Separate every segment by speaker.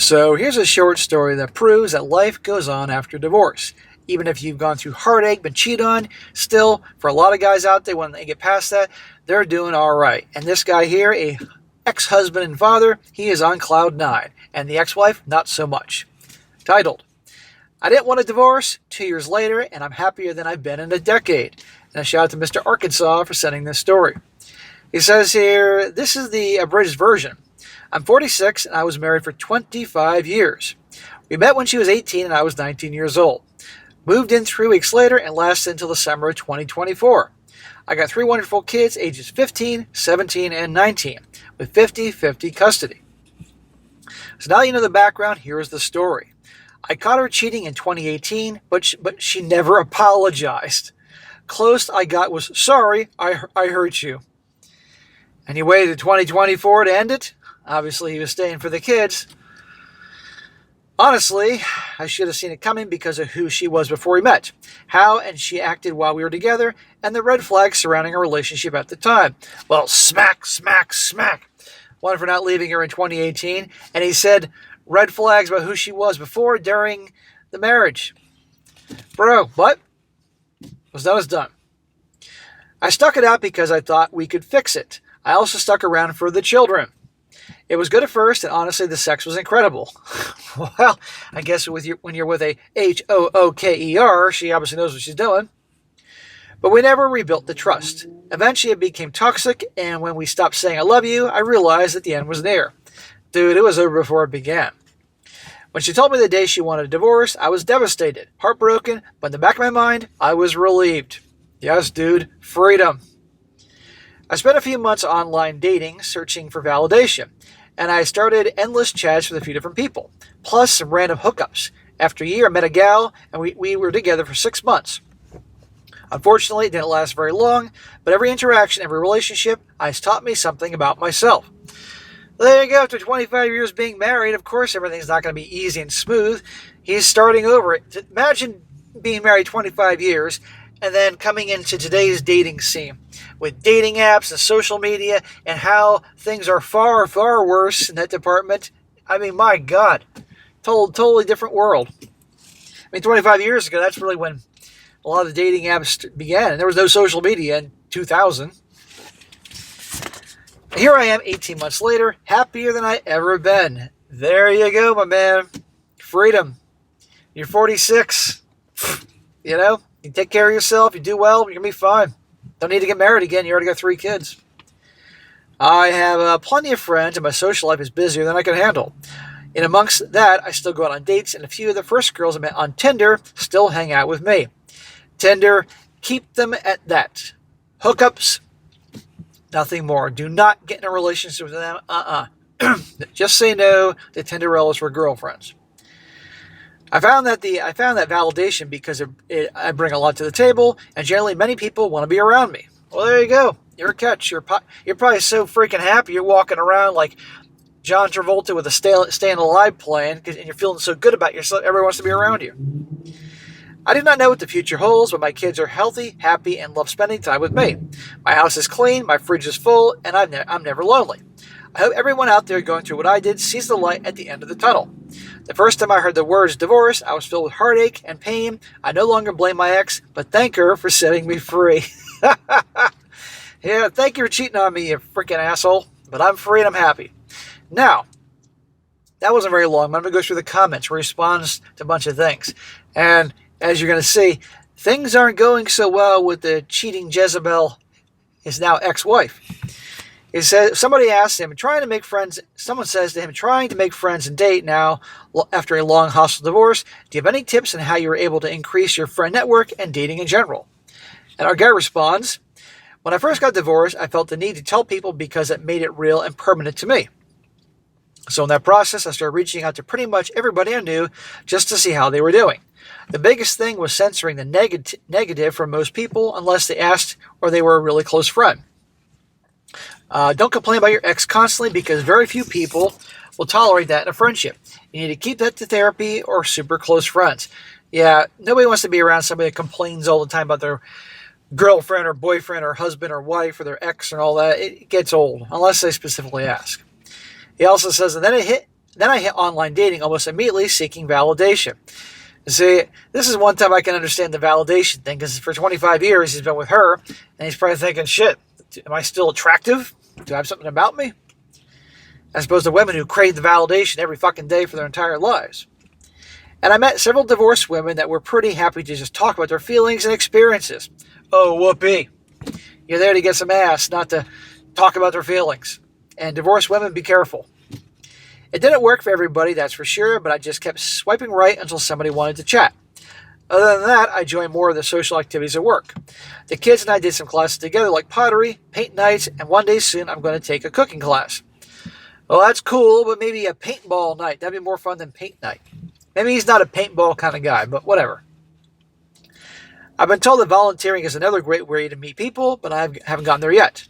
Speaker 1: So here's a short story that proves that life goes on after divorce. Even if you've gone through heartache, been cheated on, still, for a lot of guys out there, when they get past that, they're doing all right. And this guy here, a ex-husband and father, he is on cloud nine. And the ex-wife, not so much. Titled, I didn't want a divorce, 2 years later, and I'm happier than I've been in a decade. And a shout out to Mr. Arkansas for sending this story. He says here, this is the abridged version. I'm 46 and I was married for 25 years. We met when she was 18 and I was 19 years old. Moved in 3 weeks later and lasted until the summer of 2024. I got 3 wonderful kids, ages 15, 17, and 19, with 50-50 custody. So now you know the background, here is the story. I caught her cheating in 2018, but she never apologized. Close I got was, sorry, I hurt you. And he waited 2024 to end it. Obviously, he was staying for the kids. Honestly, I should have seen it coming because of who she was before we met, how and she acted while we were together, and the red flags surrounding our relationship at the time. Well, smack, smack, smack. One for not leaving her in 2018, and he said red flags about who she was before, during the marriage. Bro, what? What's done is done. I stuck it out because I thought we could fix it. I also stuck around for the children. It was good at first, and honestly, the sex was incredible. Well, I guess when you're with a Hooker, she obviously knows what she's doing. But we never rebuilt the trust. Eventually, it became toxic, and when we stopped saying I love you, I realized that the end was near. Dude, it was over before it began. When she told me the day she wanted a divorce, I was devastated, heartbroken, but in the back of my mind, I was relieved. Yes, dude, freedom. I spent a few months online dating, searching for validation, and I started endless chats with a few different people, plus some random hookups. After a year, I met a gal, and we were together for 6 months. Unfortunately, it didn't last very long, but every interaction, every relationship, has taught me something about myself. There you go, after 25 years being married, of course everything's not going to be easy and smooth. He's starting over. Imagine being married 25 years, and then coming into today's dating scene with dating apps and social media and how things are far, far worse in that department. I mean, my God, totally different world. I mean, 25 years ago, that's really when a lot of the dating apps began. There was no social media in 2000. Here I am 18 months later, happier than I ever been. There you go, my man. Freedom. You're 46. You know? You take care of yourself, you do well, you're going to be fine. Don't need to get married again, you already got 3 kids. I have plenty of friends, and my social life is busier than I can handle. And amongst that, I still go out on dates, and a few of the first girls I met on Tinder still hang out with me. Tinder, keep them at that. Hookups, nothing more. Do not get in a relationship with them. Just say no to Tinderellas for girlfriends. I found that validation because I bring a lot to the table, and generally many people want to be around me. Well, there you go. You're a catch. You're probably so freaking happy you're walking around like John Travolta with a Staying Alive playing, and you're feeling so good about yourself, everyone wants to be around you. I do not know what the future holds, but my kids are healthy, happy, and love spending time with me. My house is clean, my fridge is full, and I'm never lonely. I hope everyone out there going through what I did sees the light at the end of the tunnel. The first time I heard the words divorce, I was filled with heartache and pain. I no longer blame my ex, but thank her for setting me free. Yeah, thank you for cheating on me, you freaking asshole. But I'm free and I'm happy. Now, that wasn't very long. I'm going to go through the comments, responds to a bunch of things. And as you're going to see, things aren't going so well with the cheating Jezebel, his now ex-wife. It says, somebody asked him, someone says to him, trying to make friends and date now after a long hostile divorce, do you have any tips on how you were able to increase your friend network and dating in general? And our guy responds, when I first got divorced, I felt the need to tell people because it made it real and permanent to me. So in that process, I started reaching out to pretty much everybody I knew just to see how they were doing. The biggest thing was censoring the negative from most people unless they asked or they were a really close friend. Don't complain about your ex constantly because very few people will tolerate that in a friendship. You need to keep that to therapy or super close friends. Yeah, nobody wants to be around somebody that complains all the time about their girlfriend or boyfriend or husband or wife or their ex and all that. It gets old unless they specifically ask. He also says, and then it hit Then I hit online dating almost immediately, seeking validation. See, this is one time I can understand the validation thing, because for 25 years he's been with her, and he's probably thinking, shit, am I still attractive? Do I have something about me? As opposed to women who crave the validation every fucking day for their entire lives. And I met several divorced women that were pretty happy to just talk about their feelings and experiences. Oh, whoopee. You're there to get some ass, not to talk about their feelings. And divorced women, be careful. It didn't work for everybody, that's for sure, but I just kept swiping right until somebody wanted to chat. Other than that, I joined more of the social activities at work. The kids and I did some classes together, like pottery, paint nights, and one day soon I'm going to take a cooking class. Well, that's cool, but maybe a paintball night. That'd be more fun than paint night. Maybe he's not a paintball kind of guy, but whatever. I've been told that volunteering is another great way to meet people, but I haven't gotten there yet.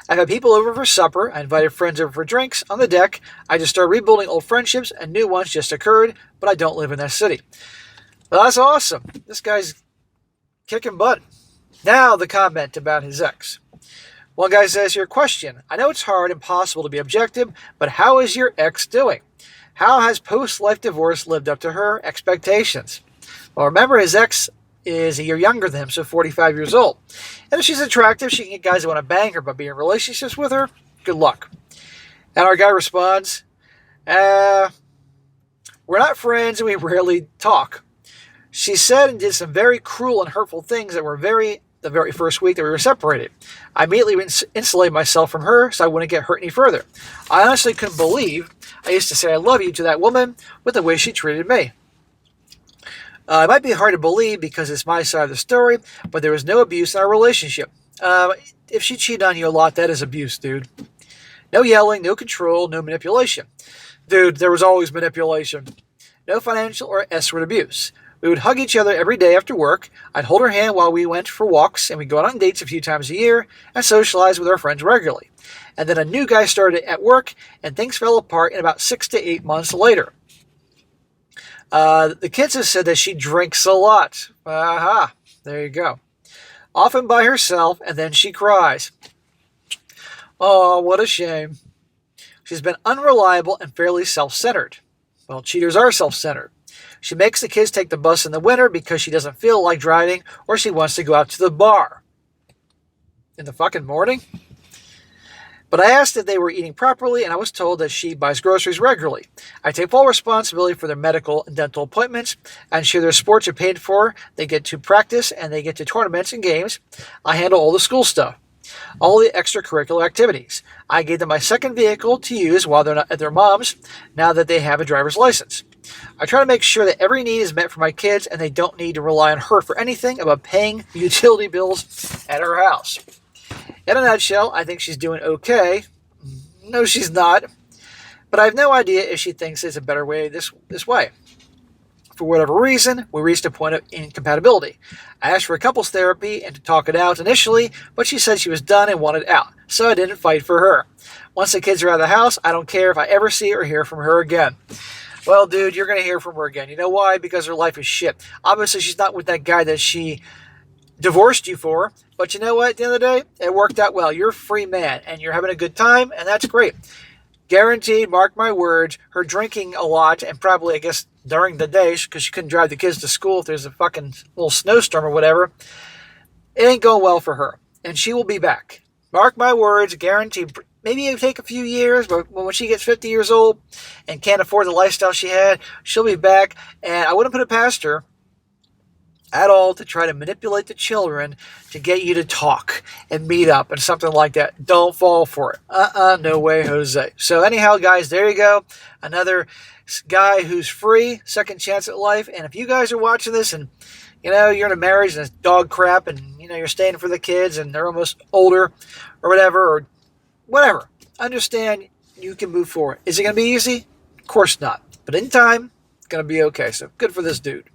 Speaker 1: I've had people over for supper. I invited friends over for drinks. On the deck, I just started rebuilding old friendships, and new ones just occurred, but I don't live in that city. Well, that's awesome. This guy's kicking butt. Now the comment about his ex. One guy says here, question. I know it's hard and impossible to be objective, but how is your ex doing? How has post-life divorce lived up to her expectations? Well, remember, his ex is a year younger than him, so 45 years old. And if she's attractive, she can get guys that want to bang her, but be in relationships with her, good luck. And our guy responds, we're not friends and we rarely talk. She said and did some very cruel and hurtful things that were the very first week that we were separated. I immediately insulated myself from her so I wouldn't get hurt any further. I honestly couldn't believe I used to say I love you to that woman with the way she treated me. It might be hard to believe because it's my side of the story, but there was no abuse in our relationship. If she cheated on you a lot, that is abuse, dude. No yelling, no control, no manipulation. Dude, there was always manipulation. No financial or S-word abuse. We would hug each other every day after work. I'd hold her hand while we went for walks, and we'd go out on dates a few times a year and socialize with our friends regularly. And then a new guy started at work, and things fell apart in about 6 to 8 months later. The kids have said that she drinks a lot. Aha, there you go. Often by herself, and then she cries. Oh, what a shame. She's been unreliable and fairly self-centered. Well, cheaters are self-centered. She makes the kids take the bus in the winter because she doesn't feel like driving or she wants to go out to the bar. In the fucking morning? But I asked if they were eating properly, and I was told that she buys groceries regularly. I take full responsibility for their medical and dental appointments. I ensure their sports are paid for, they get to practice, and they get to tournaments and games. I handle all the school stuff, all the extracurricular activities. I gave them my second vehicle to use while they're not at their mom's, now that they have a driver's license. I try to make sure that every need is met for my kids, and they don't need to rely on her for anything about paying utility bills at her house. In a nutshell, I think she's doing okay. No, she's not. But I have no idea if she thinks it's a better way this way. For whatever reason, we reached a point of incompatibility. I asked for a couples therapy and to talk it out initially, but she said she was done and wanted out, so I didn't fight for her. Once the kids are out of the house, I don't care if I ever see or hear from her again. Well, dude, you're going to hear from her again. You know why? Because her life is shit. Obviously, she's not with that guy that she divorced you for, but you know what? At the end of the day, it worked out well. You're a free man, and you're having a good time, and that's great. Guaranteed, mark my words, her drinking a lot, and probably, I guess, during the day, because she couldn't drive the kids to school if there's a fucking little snowstorm or whatever, it ain't going well for her, and she will be back. Mark my words, guaranteed. Maybe it'll take a few years, but when she gets 50 years old and can't afford the lifestyle she had, she'll be back, and I wouldn't put it past her at all to try to manipulate the children to get you to talk and meet up and something like that. Don't fall for it. No way, Jose. So anyhow, guys, there you go. Another guy who's free, second chance at life. And if you guys are watching this and, you're in a marriage and it's dog crap and, you're staying for the kids and they're almost older or whatever, understand you can move forward. Is it going to be easy? Of course not. But in time, it's going to be okay. So good for this dude.